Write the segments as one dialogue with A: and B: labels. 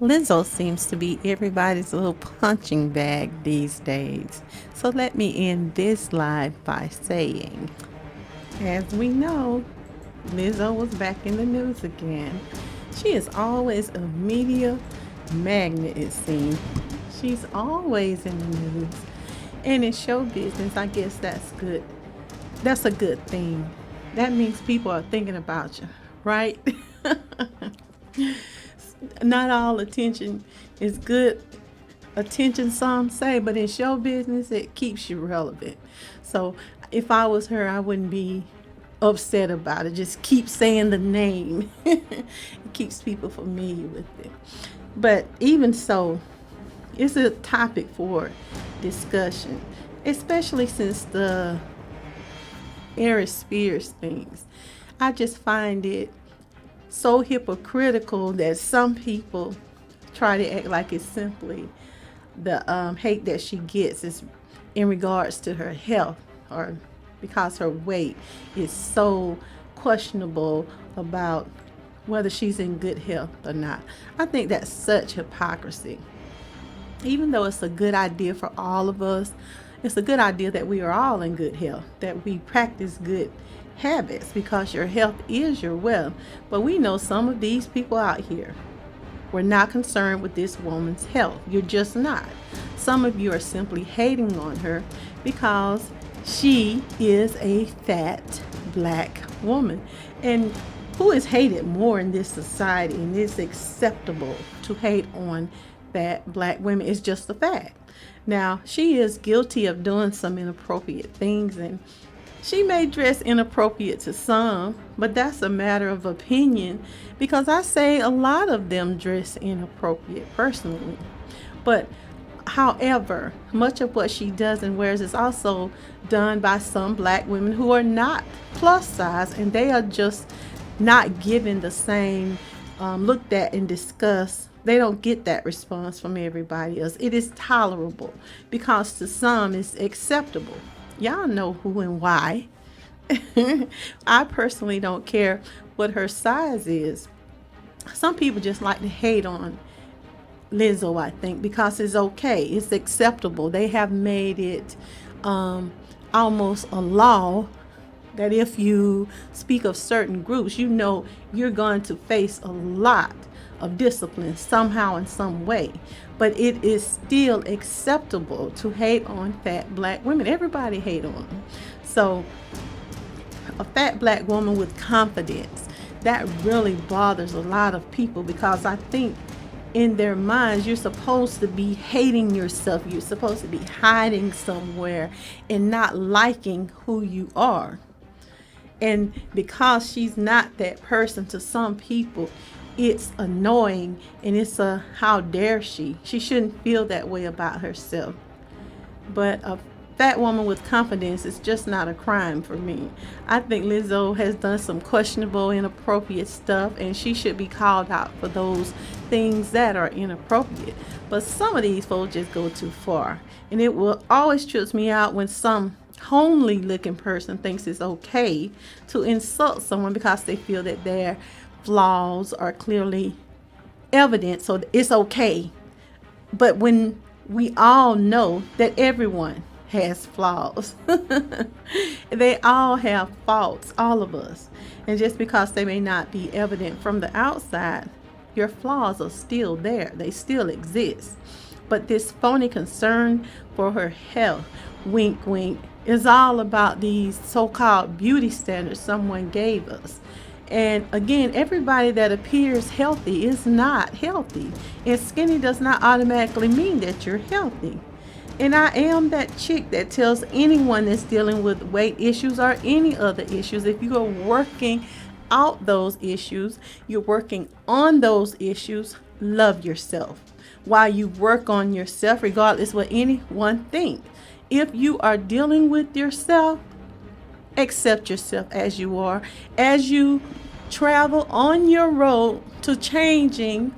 A: Lizzo seems to be everybody's little punching bag these days. So let me end this live by saying, as we know, Lizzo was back in the news again. She is always a media magnet, it seems. She's always in the news. And in show business, I guess that's good. That's a good thing. That means people are thinking about you, right? Not all attention is good attention, some say, but in show business, it keeps you relevant. So if I was her, I wouldn't be upset about it. Just keep saying the name. It keeps people familiar with it. But even so, it's a topic for discussion, especially since the Aries Spears things. I just find it so hypocritical that some people try to act like it's simply the hate that she gets is in regards to her health, or because her weight is so questionable about whether she's in good health or not. I think that's such hypocrisy. Even though it's a good idea for all of us, it's a good idea that we are all in good health, that we practice good habits, because your health is your wealth. But we know some of these people out here were not concerned with this woman's health. You're just not. Some of you are simply hating on her because she is a fat black woman. And who is hated more in this society? And it's acceptable to hate on fat black women. It's just a fact. Now, she is guilty of doing some inappropriate things, and she may dress inappropriate to some, but that's a matter of opinion, because I say a lot of them dress inappropriate personally. But however, much of what she does and wears is also done by some black women who are not plus size, and they are just not given the same looked at and discussed. They don't get that response from everybody else. It is tolerable because to some it's acceptable. Y'all know who and why. I personally don't care what her size is. Some people just like to hate on Lizzo, I think, because it's okay. It's acceptable. They have made it almost a law that if you speak of certain groups, you know you're going to face a lot of discipline somehow in some way. But it is still acceptable to hate on fat black women. Everybody hate on them. So a fat black woman with confidence, that really bothers a lot of people, because I think in their minds you're supposed to be hating yourself. You're supposed to be hiding somewhere and not liking who you are. And because she's not that person to some people, it's annoying, and it's a how dare she. She shouldn't feel that way about herself. But a fat woman with confidence is just not a crime for me. I think Lizzo has done some questionable, inappropriate stuff, and she should be called out for those things that are inappropriate. But some of these folks just go too far. And it will always trips me out when some homely looking person thinks it's okay to insult someone because they feel that their flaws are clearly evident, so it's okay. But when we all know that everyone has flaws, they all have faults, all of us. And just because they may not be evident from the outside, your flaws are still there. They still exist. But this phony concern for her health, wink wink, is all about these so-called beauty standards someone gave us. And again, everybody that appears healthy is not healthy. And skinny does not automatically mean that you're healthy. And I am that chick that tells anyone that's dealing with weight issues or any other issues, if you are working out those issues, you're working on those issues, love yourself while you work on yourself, regardless what anyone thinks. If you are dealing with yourself, accept yourself as you are. As you travel on your road to changing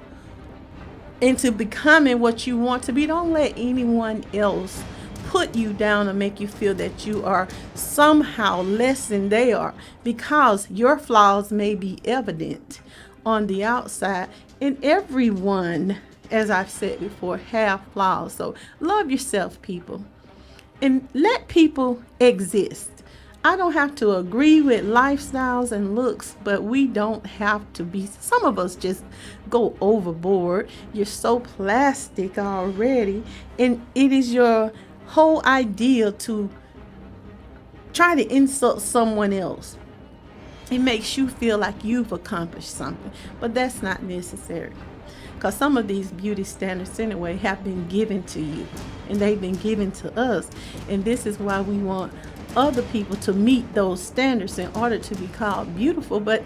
A: into becoming what you want to be, don't let anyone else put you down or make you feel that you are somehow less than they are, because your flaws may be evident on the outside, and everyone as I've said before, have flaws. So love yourself, people, and let people exist. I don't have to agree with lifestyles and looks, but we don't have to be. Some of us just go overboard. You're so plastic already, and it is your whole idea to try to insult someone else. It makes you feel like you've accomplished something, but that's not necessary. Because some of these beauty standards, anyway, have been given to you, and they've been given to us. And this is why we want other people to meet those standards in order to be called beautiful. But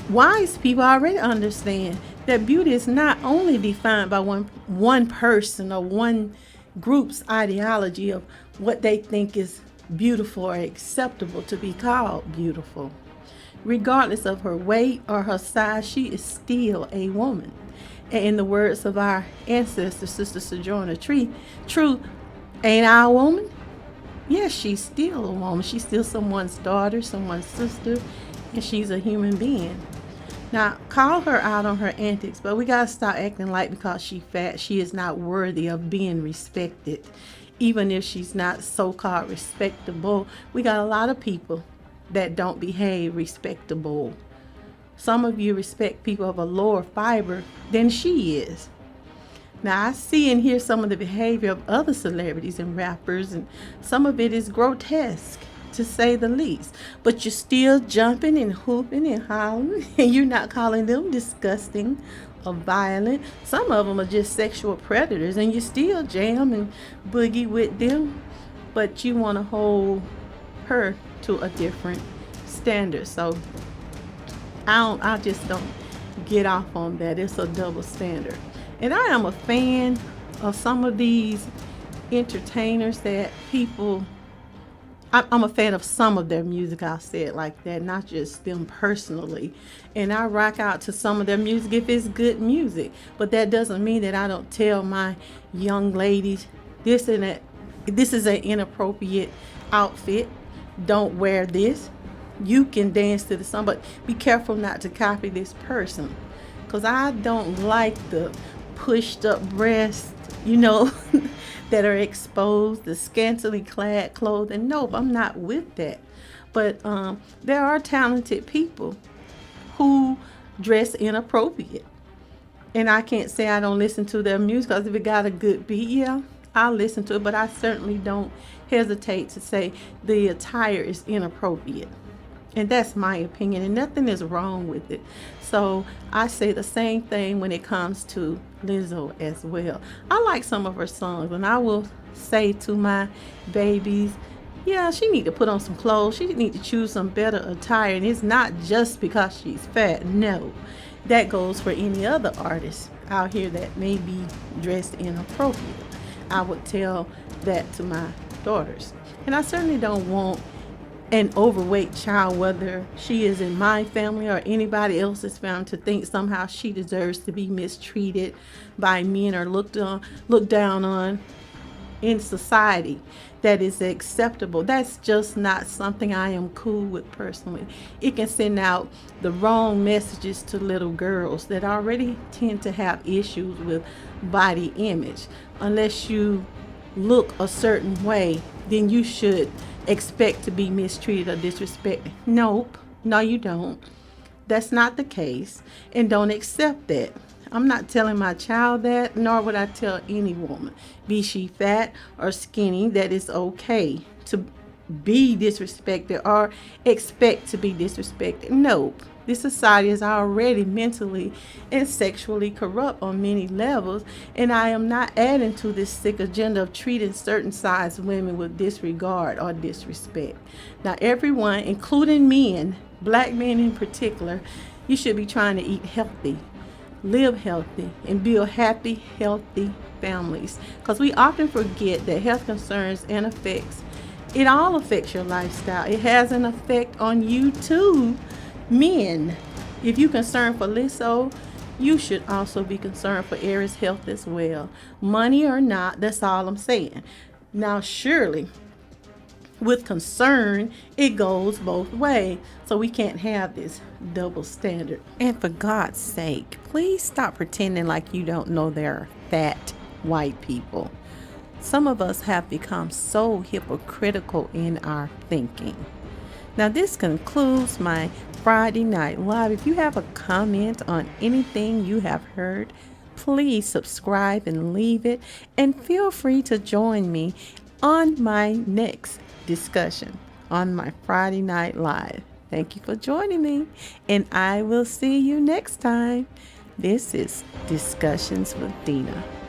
A: wise people already understand that beauty is not only defined by one person or one group's ideology of what they think is beautiful or acceptable to be called beautiful. Regardless of her weight or her size, she is still a woman. And in the words of our ancestor, Sister Sojourner Truth, ain't I a woman? Yes, she's still a woman. She's still someone's daughter, someone's sister, and she's a human being. Now, call her out on her antics, but we got to stop acting like because she's fat, she is not worthy of being respected. Even if she's not so-called respectable, we got a lot of people that don't behave respectable. Some of you respect people of a lower fiber than she is. Now, I see and hear some of the behavior of other celebrities and rappers, and some of it is grotesque, to say the least. But you're still jumping and hooping and hollering, and you're not calling them disgusting or violent. Some of them are just sexual predators, and you still jam and boogie with them, but you want to hold her to a different standard. So I just don't get off on that. It's a double standard. And I am a fan of some of these entertainers that people, I'm a fan of some of their music, I'll say it like that, not just them personally. And I rock out to some of their music if it's good music. But that doesn't mean that I don't tell my young ladies, this is an inappropriate outfit. Don't wear this. You can dance to the song, but be careful not to copy this person. Because I don't like the pushed up breasts, that are exposed, the scantily clad clothing. Nope, I'm not with that. But there are talented people who dress inappropriate. And I can't say I don't listen to their music, because if it got a good beat, yeah, I'll listen to it. But I certainly don't hesitate to say the attire is inappropriate. And that's my opinion, and nothing is wrong with it. So I say the same thing when it comes to Lizzo as well. I like some of her songs, and I will say to my babies, yeah, she need to put on some clothes. She need to choose some better attire. And it's not just because she's fat. No, that goes for any other artist out here that may be dressed inappropriate. I would tell that to my daughters. And I certainly don't want an overweight child, whether she is in my family or anybody else's family, to think somehow she deserves to be mistreated by men or looked down on in society that is acceptable. That's just not something I am cool with personally. It can send out the wrong messages to little girls that already tend to have issues with body image. Unless you look a certain way, then you should expect to be mistreated or disrespected. Nope, no you don't. That's not the case, and don't accept that. I'm not telling my child that, nor would I tell any woman, be she fat or skinny, that it's okay to be disrespected or expect to be disrespected. Nope. This society is already mentally and sexually corrupt on many levels, and I am not adding to this sick agenda of treating certain size women with disregard or disrespect. Now, everyone, including men, black men in particular, you should be trying to eat healthy, live healthy, and build happy, healthy families. Because we often forget that health concerns and effects, it all affects your lifestyle. It has an effect on you too. Men, if you're concerned for Lizzo, you should also be concerned for Aries' health as well. Money or not, that's all I'm saying. Now, surely, with concern, it goes both ways. So we can't have this double standard. And for God's sake, please stop pretending like you don't know there are fat white people. Some of us have become so hypocritical in our thinking. Now, this concludes my Friday Night Live. If you have a comment on anything you have heard, please subscribe and leave it. And feel free to join me on my next discussion on my Friday Night Live. Thank you for joining me, and I will see you next time. This is Discussions with Dena.